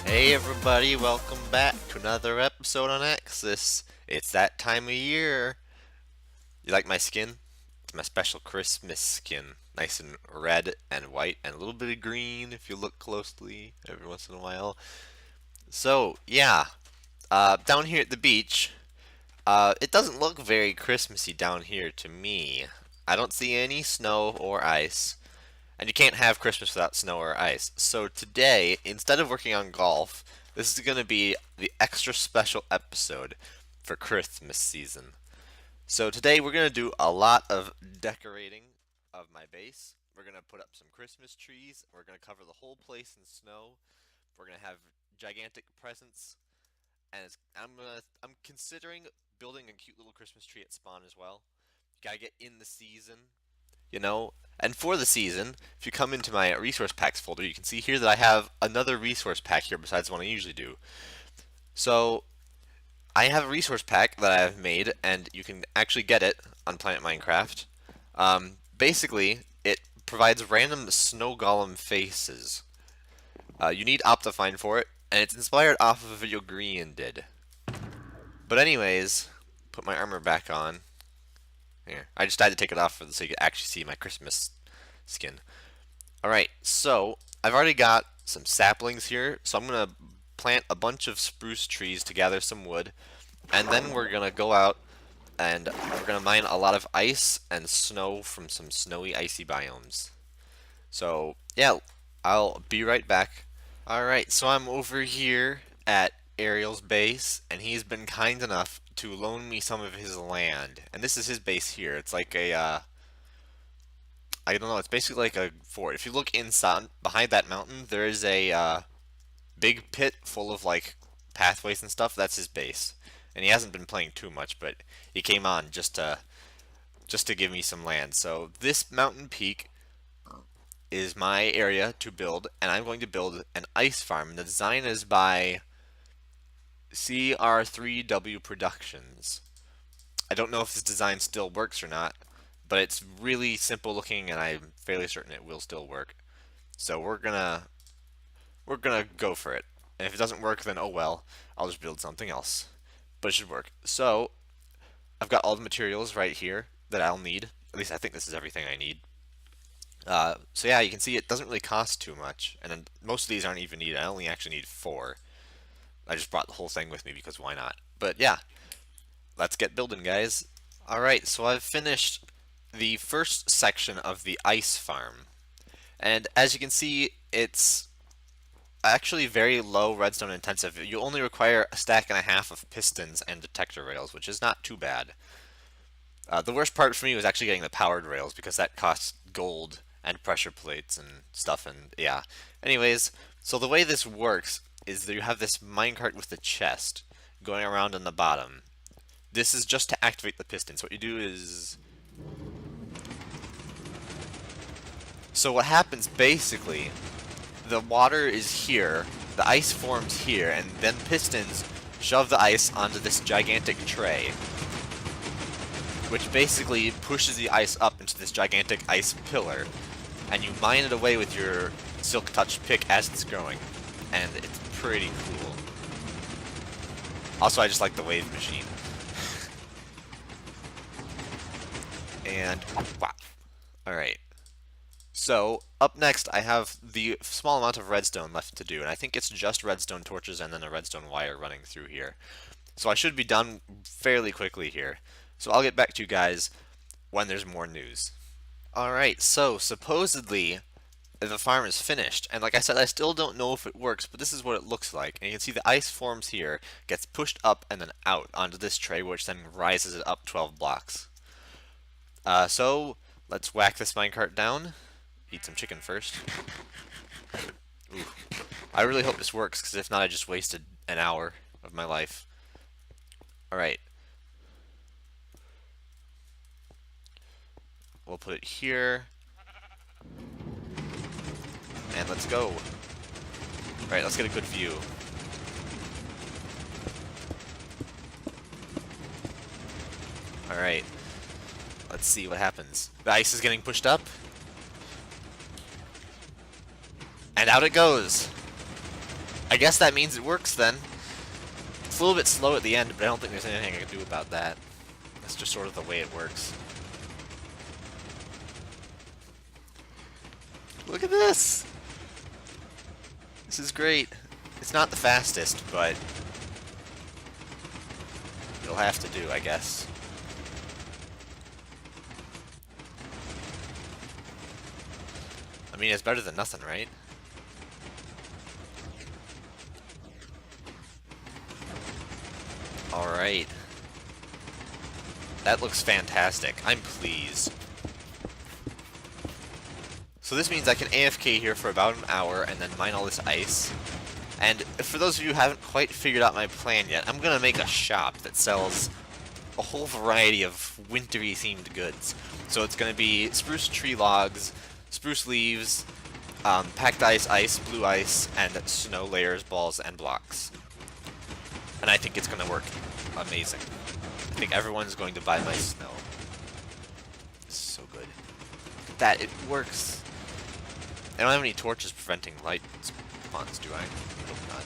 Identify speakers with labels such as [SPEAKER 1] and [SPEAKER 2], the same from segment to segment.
[SPEAKER 1] Hey everybody, welcome back to another episode on Axis. It's that time of year. You like my skin? It's my special Christmas skin. Nice and red and white and a little bit of green if you look closely every once in a while. So, yeah, down here at the beach, it doesn't look very Christmassy down here to me. I don't see any snow or ice. And you can't have Christmas without snow or ice. So today, instead of working on golf, this is going to be the extra special episode for Christmas season. So today we're going to do a lot of decorating of my base. We're going to put up some Christmas trees. We're going to cover the whole place in snow. We're going to have gigantic presents. And I'm considering building a cute little Christmas tree at spawn as well. You gotta get in the season, you know. And for the season, if you come into my resource packs folder, you can see here that I have another resource pack here besides the one I usually do. So I have a resource pack that I have made, and you can actually get it on Planet Minecraft. Basically, it provides random snow golem faces. You need Optifine for it, and it's inspired off of a video Green did. But anyways, put my armor back on. Here, I just had to take it off so you could actually see my Christmas skin. Alright, so I've already got some saplings here, so I'm going to plant a bunch of spruce trees to gather some wood, and then we're going to go out and we're going to mine a lot of ice and snow from some snowy, icy biomes. So, yeah, I'll be right back. Alright, so I'm over here at Ariel's base, and he's been kind enough to loan me some of his land. And this is his base here. It's like a, I don't know, it's basically like a fort. If you look inside, behind that mountain, there is a big pit full of like pathways and stuff. That's his base. And he hasn't been playing too much, but he came on just to give me some land. So this mountain peak is my area to build, and I'm going to build an ice farm. The design is by CR3W Productions. I don't know if this design still works or not, but it's really simple looking, and I'm fairly certain it will still work. So we're gonna go for it. And if it doesn't work, then oh well. I'll just build something else. But it should work. So I've got all the materials right here that I'll need. At least I think this is everything I need. So yeah, you can see it doesn't really cost too much, and then most of these aren't even needed. I only actually need 4. I just brought the whole thing with me because why not? But yeah, let's get building, guys. Alright, so I've finished the first section of the ice farm. And as you can see, it's actually very low redstone intensive. You only require a stack and a half of pistons and detector rails, which is not too bad. The worst part for me was actually getting the powered rails because that costs gold and pressure plates and stuff, and yeah. Anyways, so the way this works is that you have this minecart with the chest going around on the bottom. This is just to activate the pistons. What you do is... So what happens basically, the water is here, the ice forms here, and then pistons shove the ice onto this gigantic tray, which basically pushes the ice up into this gigantic ice pillar, and you mine it away with your silk touch pick as it's growing, and it's pretty cool. Also, I just like the wave machine. And wow. Alright. So, up next, I have the small amount of redstone left to do, and I think it's just redstone torches and then a redstone wire running through here. So I should be done fairly quickly here. So I'll get back to you guys when there's more news. Alright, so supposedly the farm is finished, and like I said, I still don't know if it works, but this is what it looks like. And you can see the ice forms here, gets pushed up and then out onto this tray, which then rises it up 12 blocks. So let's whack this minecart down. Eat some chicken first. Ooh. I really hope this works, because if not, I just wasted an hour of my life. Alright. We'll put it here. And let's go. Alright, let's get a good view. Alright. Let's see what happens. The ice is getting pushed up. And out it goes. I guess that means it works then. It's a little bit slow at the end, but I don't think there's anything I can do about that. That's just sort of the way it works. Look at this! This is great. It's not the fastest, but it'll have to do, I guess. I mean, it's better than nothing, right? Alright. That looks fantastic. I'm pleased. So this means I can AFK here for about an hour and then mine all this ice. And for those of you who haven't quite figured out my plan yet, I'm gonna make a shop that sells a whole variety of wintry themed goods. So it's gonna be spruce tree logs, spruce leaves, packed ice, blue ice, and snow layers, balls, and blocks. And I think it's gonna work amazing. I think everyone's going to buy my snow. This is so good. Look at that, it works. I don't have any torches preventing light spawns, do I? I hope not.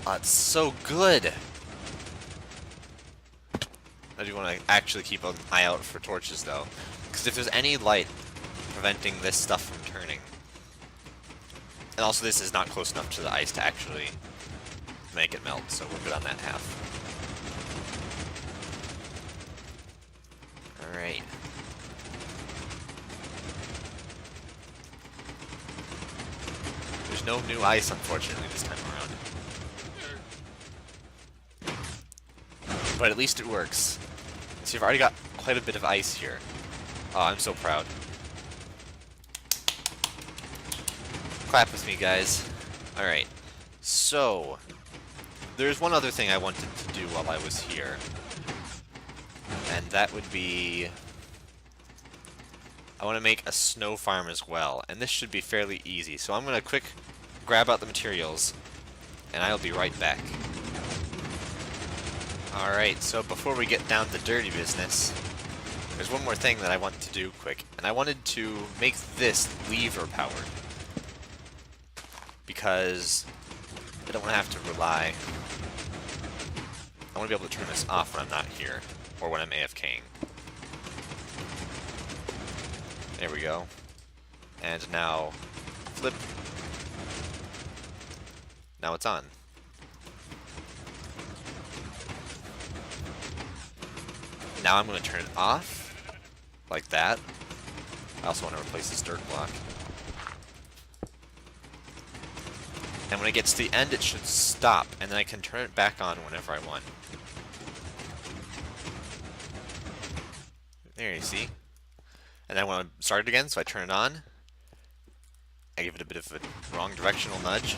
[SPEAKER 1] Oh, it's so good! I do want to actually keep an eye out for torches, though. Because if there's any light preventing this stuff from turning... And also this is not close enough to the ice to actually make it melt, so we're good on that half. Alright. There's no new ice, unfortunately, this time around. But at least it works. See, I've already got quite a bit of ice here. Oh, I'm so proud. Clap with me, guys. Alright. So, there's one other thing I wanted to do while I was here. And that would be... I want to make a snow farm as well. And this should be fairly easy. So I'm going to quick grab out the materials. And I'll be right back. Alright, so before we get down to the dirty business, there's one more thing that I want to do quick. And I wanted to make this lever powered. Because I don't want to have to rely... I want to be able to turn this off when I'm not here. Or when I'm AFKing. There we go. And now, flip. Now it's on. Now I'm going to turn it off, like that. I also want to replace this dirt block. And when it gets to the end, it should stop, and then I can turn it back on whenever I want. There, you see? And then I want to start it again, so I turn it on. I give it a bit of a wrong directional nudge.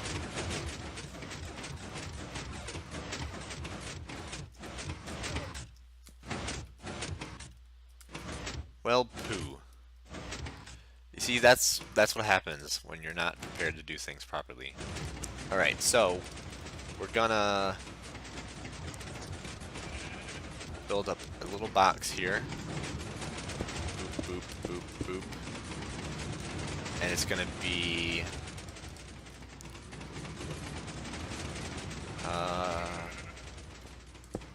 [SPEAKER 1] Well, poo. You see, that's what happens when you're not prepared to do things properly. Alright, so we're gonna build up a little box here. Boop, boop, boop, boop. And it's gonna be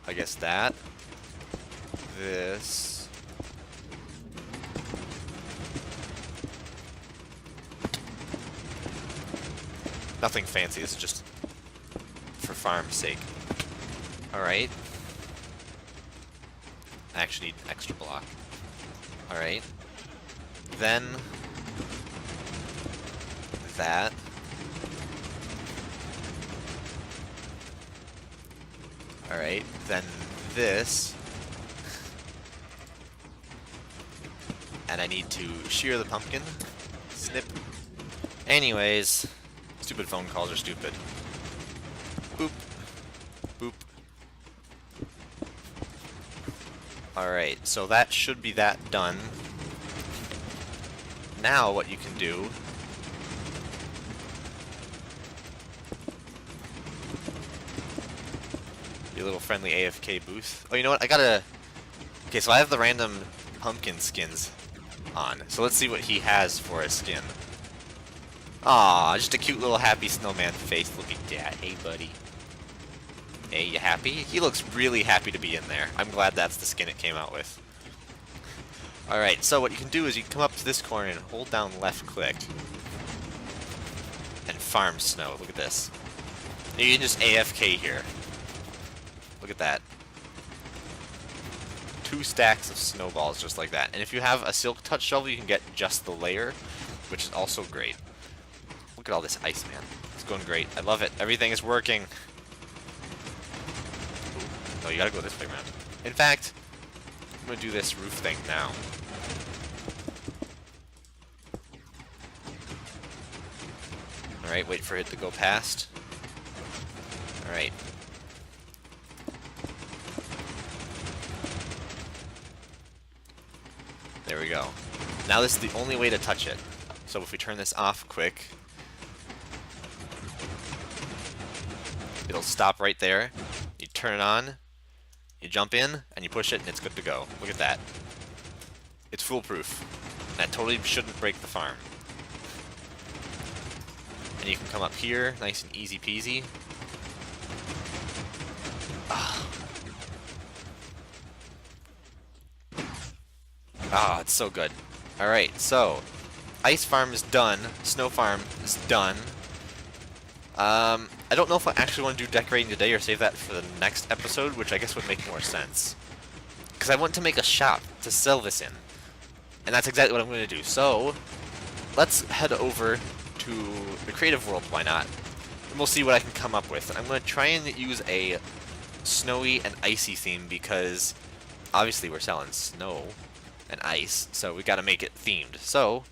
[SPEAKER 1] I guess that. This. Nothing fancy, this is just for farm's sake. Alright. I actually need an extra block. Alright. Then that. Alright, then this. And I need to shear the pumpkin. Snip. Anyways, stupid phone calls are stupid. Boop. Boop. Alright, so that should be that done. Now what you can do your little friendly AFK booth. Oh, you know what? I gotta... Okay, so I have the random pumpkin skins on. So let's see what he has for a skin. Aw, just a cute little happy snowman face. Look at that. Hey, buddy. Hey, you happy? He looks really happy to be in there. I'm glad that's the skin it came out with. Alright, so what you can do is you can come up to this corner and hold down left click. And farm snow. Look at this. You can just AFK here. Look at that. 2 stacks of snowballs just like that. And if you have a silk touch shovel, you can get just the layer, which is also great. Look at all this ice, man. It's going great. I love it. Everything is working. Ooh, no, you gotta go this way around. In fact, I'm gonna do this roof thing now. Alright, wait for it to go past. Alright. There we go. Now this is the only way to touch it. So if we turn this off quick, it'll stop right there. You turn it on, you jump in, and you push it, and it's good to go. Look at that. It's foolproof. That totally shouldn't break the farm. And you can come up here, nice and easy peasy. Ah, it's so good. Alright, so ice farm is done. Snow farm is done. I don't know if I actually want to do decorating today or save that for the next episode, which I guess would make more sense. Because I want to make a shop to sell this in. And that's exactly what I'm going to do. So, let's head over to the creative world, why not? And we'll see what I can come up with. I'm going to try and use a snowy and icy theme because obviously we're selling snow and ice, so we got to make it themed. So,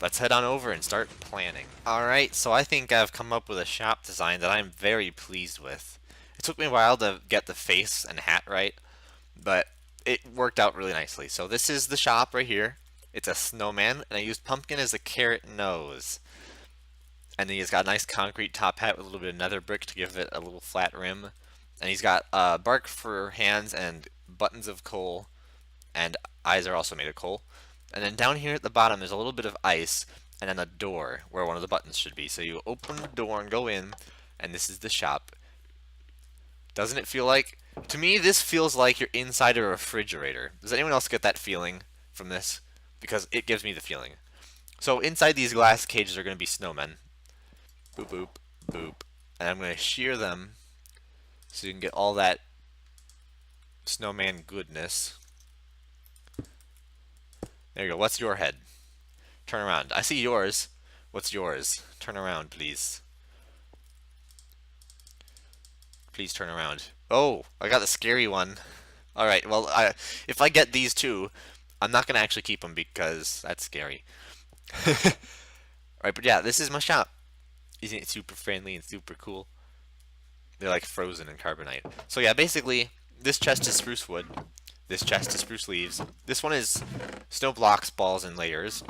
[SPEAKER 1] let's head on over and start planning. Alright, so I think I've come up with a shop design that I'm very pleased with. It took me a while to get the face and hat right, but it worked out really nicely. So this is the shop right here. It's a snowman, and I used pumpkin as a carrot nose. And then he's got a nice concrete top hat with a little bit of nether brick to give it a little flat rim. And he's got bark for hands and buttons of coal, and eyes are also made of coal. And then down here at the bottom there's a little bit of ice, and then a door where one of the buttons should be. So you open the door and go in, and this is the shop. Doesn't it feel like... To me, this feels like you're inside a refrigerator. Does anyone else get that feeling from this? Because it gives me the feeling. So inside these glass cages are going to be snowmen. Boop, boop, boop. And I'm going to shear them so you can get all that snowman goodness. There you go. What's your head? Turn around. I see yours. What's yours? Turn around, please. Please turn around. Oh, I got the scary one. Alright, well, if I get these two, I'm not going to actually keep them because that's scary. Alright, but yeah, this is my shop. Isn't it super friendly and super cool? They're like frozen in carbonite. So yeah, basically, this chest is spruce wood. This chest is spruce leaves. This one is snow blocks, balls, and layers.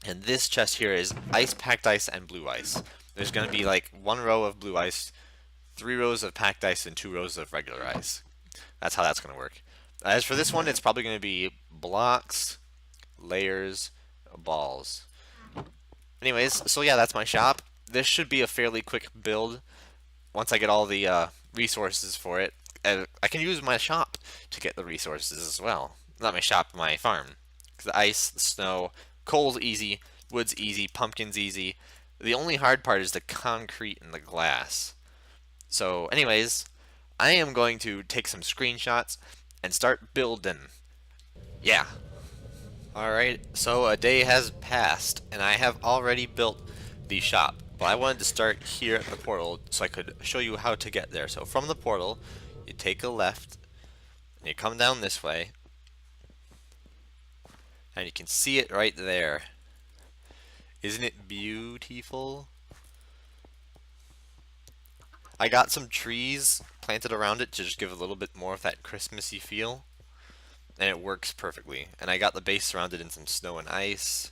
[SPEAKER 1] And this chest here is ice, packed ice, and blue ice. There's going to be like 1 row of blue ice, 3 rows of packed ice, and 2 rows of regular ice. That's how that's going to work. As for this one, it's probably going to be blocks, layers, balls. Anyways, so yeah, that's my shop. This should be a fairly quick build once I get all the resources for it. And I can use my shop to get the resources as well. Not my shop, my farm. Because the ice, the snow, coal's easy, wood's easy, pumpkin's easy. The only hard part is the concrete and the glass. So anyways, I am going to take some screenshots and start building. Yeah. Alright, so a day has passed, and I have already built the shop. But I wanted to start here at the portal so I could show you how to get there. So from the portal, you take a left, and you come down this way, and you can see it right there. Isn't it beautiful? I got some trees planted around it to just give a little bit more of that Christmassy feel, and it works perfectly. And I got the base surrounded in some snow and ice,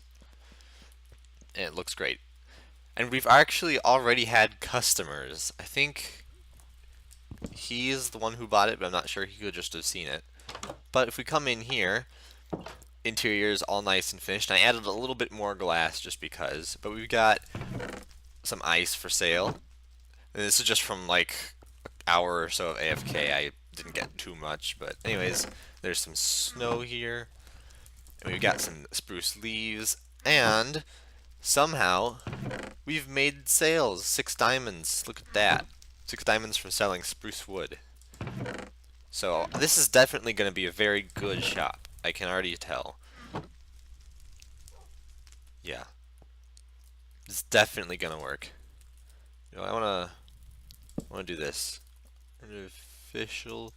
[SPEAKER 1] and it looks great. And we've actually already had customers. I think he's the one who bought it, but I'm not sure he could just have seen it. But if we come in here, interior is all nice and finished. I added a little bit more glass just because, but we've got some ice for sale. And this is just from like an hour or so of AFK. I didn't get too much, but anyways, there's some snow here. And we've got some spruce leaves, and somehow we've made sales. 6 diamonds. Look at that. 6 diamonds from selling spruce wood. So this is definitely going to be a very good shop. I can already tell. Yeah. It's definitely going to work. You know, I want to do this. Artificial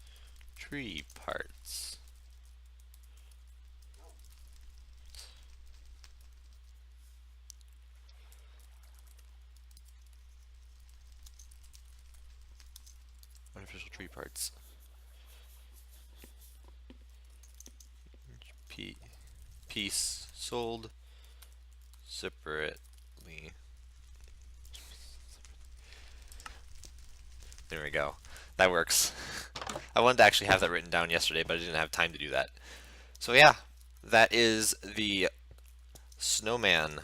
[SPEAKER 1] tree parts. Artificial tree parts. Piece sold separately. There we go. That works. I wanted to actually have that written down yesterday, but I didn't have time to do that. So yeah, that is the snowman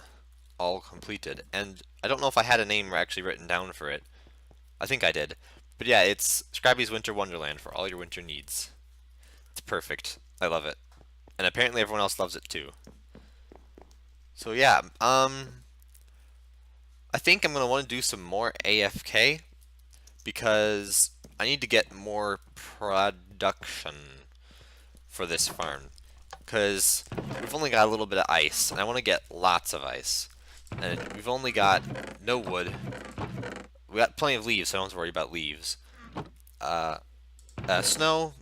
[SPEAKER 1] all completed. And I don't know if I had a name actually written down for it. I think I did. But yeah, it's Skraby's Winter Wonderland for all your winter needs. It's perfect. I love it. And apparently everyone else loves it too. So yeah, I think I'm gonna want to do some more AFK because I need to get more production for this farm. Because we've only got a little bit of ice, and I want to get lots of ice. And we've only got no wood. We got plenty of leaves, so I don't have to worry about leaves. Snow,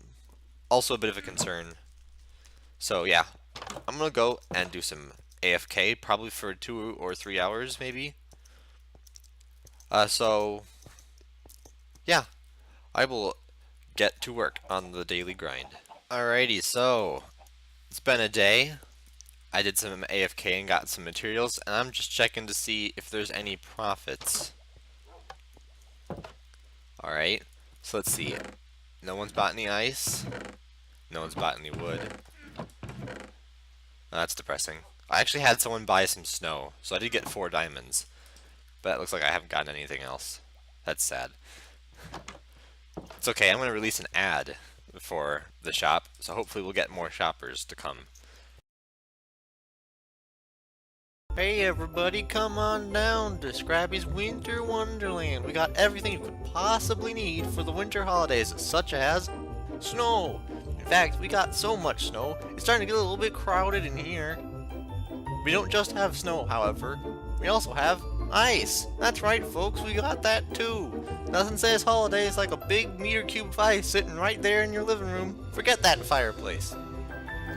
[SPEAKER 1] also a bit of a concern. So yeah, I'm gonna go and do some AFK, probably for 2 or 3 hours, maybe. So yeah, I will get to work on the daily grind. Alrighty, so it's been a day. I did some AFK and got some materials, and I'm just checking to see if there's any profits. Alright, so let's see. No one's bought any ice. No one's bought any wood. Oh, that's depressing. I actually had someone buy some snow, so I did get 4 diamonds. But it looks like I haven't gotten anything else. That's sad. It's okay, I'm going to release an ad for the shop, so hopefully we'll get more shoppers to come. Hey everybody, come on down to Skraby's Winter Wonderland. We got everything you could possibly need for the winter holidays, such as snow. In fact, we got so much snow, it's starting to get a little bit crowded in here. We don't just have snow, however. We also have ice. That's right, folks, we got that too. Nothing says holidays like a big meter cube of ice sitting right there in your living room. Forget that fireplace.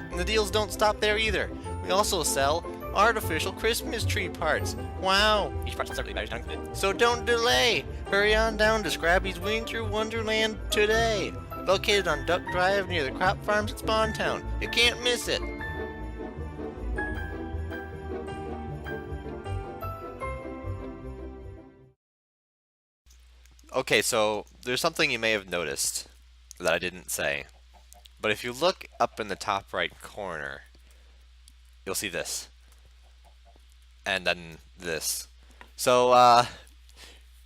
[SPEAKER 1] And the deals don't stop there either. We also sell artificial Christmas tree parts. Wow! So don't delay! Hurry on down to Skraby's Winter Wonderland today. Located on Duck Drive near the crop farms at Spawn Town. You can't miss it. Okay, so there's something you may have noticed that I didn't say. But if you look up in the top right corner, you'll see this. And then this. So,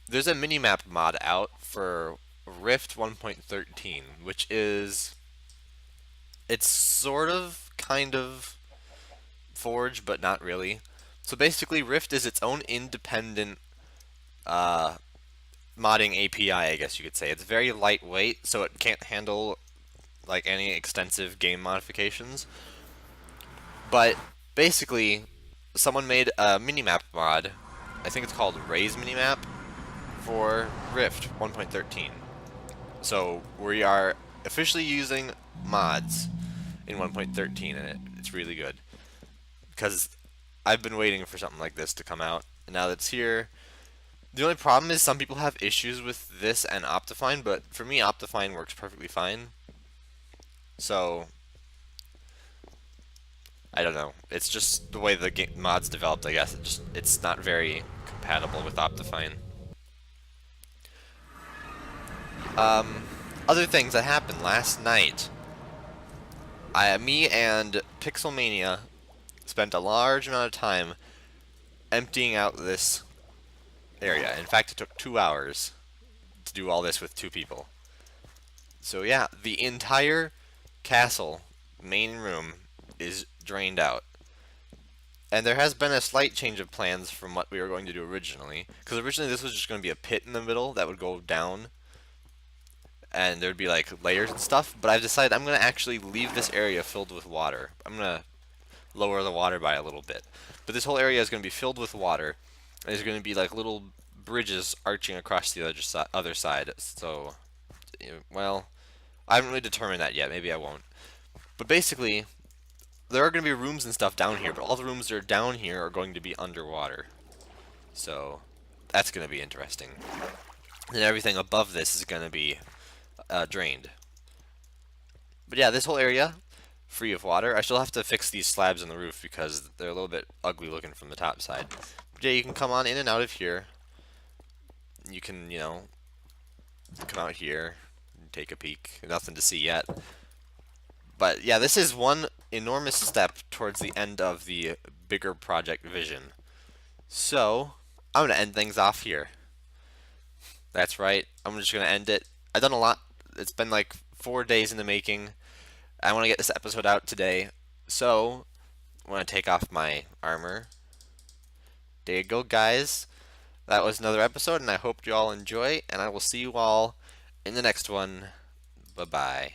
[SPEAKER 1] there's a minimap mod out for Rift 1.13, which is... it's sort of, kind of, Forge, but not really. So basically, Rift is its own independent, modding API, I guess you could say. It's very lightweight, so it can't handle like any extensive game modifications. But basically, someone made a minimap mod, I think it's called Raise Minimap, for Rift 1.13. So we are officially using mods in 1.13, and it's really good. Because I've been waiting for something like this to come out, and now that it's here. The only problem is some people have issues with this and Optifine, but for me Optifine works perfectly fine. So, I don't know. It's just the way the mod's developed, I guess. It's not very compatible with Optifine. Other things that happened last night. Me and Pixelmania spent a large amount of time emptying out this area. In fact, it took 2 hours to do all this with two people. So yeah, the entire castle main room is drained out. And there has been a slight change of plans from what we were going to do originally. Because originally this was just going to be a pit in the middle that would go down. And there'd be like layers and stuff. But I've decided I'm going to actually leave this area filled with water. I'm going to lower the water by a little bit. But this whole area is going to be filled with water. And there's going to be like little bridges arching across the other side. So, well, I haven't really determined that yet. Maybe I won't. But basically, there are going to be rooms and stuff down here, but all the rooms that are down here are going to be underwater. So that's going to be interesting. And everything above this is going to be drained. But yeah, this whole area, free of water. I still have to fix these slabs on the roof because they're a little bit ugly looking from the top side. But yeah, you can come on in and out of here. You can, come out here and take a peek. Nothing to see yet. But yeah, this is one enormous step towards the end of the bigger project vision. So, I'm going to end things off here. That's right, I'm just going to end it. I've done a lot. It's been like 4 days in the making. I want to get this episode out today. So, I want to take off my armor. There you go, guys. That was another episode, and I hope you all enjoy, and I will see you all in the next one. Bye-bye.